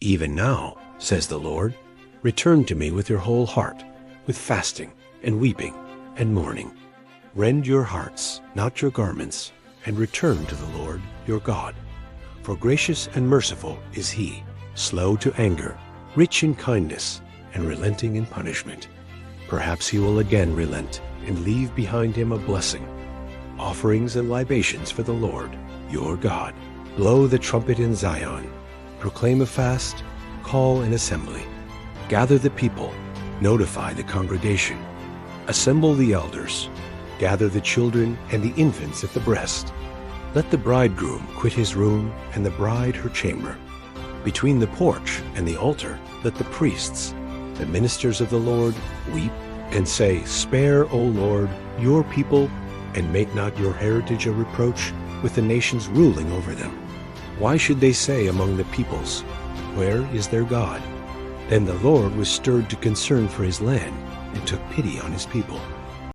Even now, says the Lord, return to me with your whole heart, with fasting and weeping and mourning. Rend your hearts, not your garments, and return to the Lord your God. For gracious and merciful is he, slow to anger, rich in kindness, and relenting in punishment. Perhaps he will again relent and leave behind him a blessing, offerings and libations for the Lord your God. Blow the trumpet in Zion, proclaim a fast, call an assembly. Gather the people, notify the congregation. Assemble the elders, gather the children and the infants at the breast. Let the bridegroom quit his room and the bride her chamber. Between the porch and the altar, let the priests, the ministers of the Lord, weep and say, Spare, O Lord, your people, and make not your heritage a reproach with the nations ruling over them. Why should they say among the peoples, Where is their God? Then the Lord was stirred to concern for his land and took pity on his people.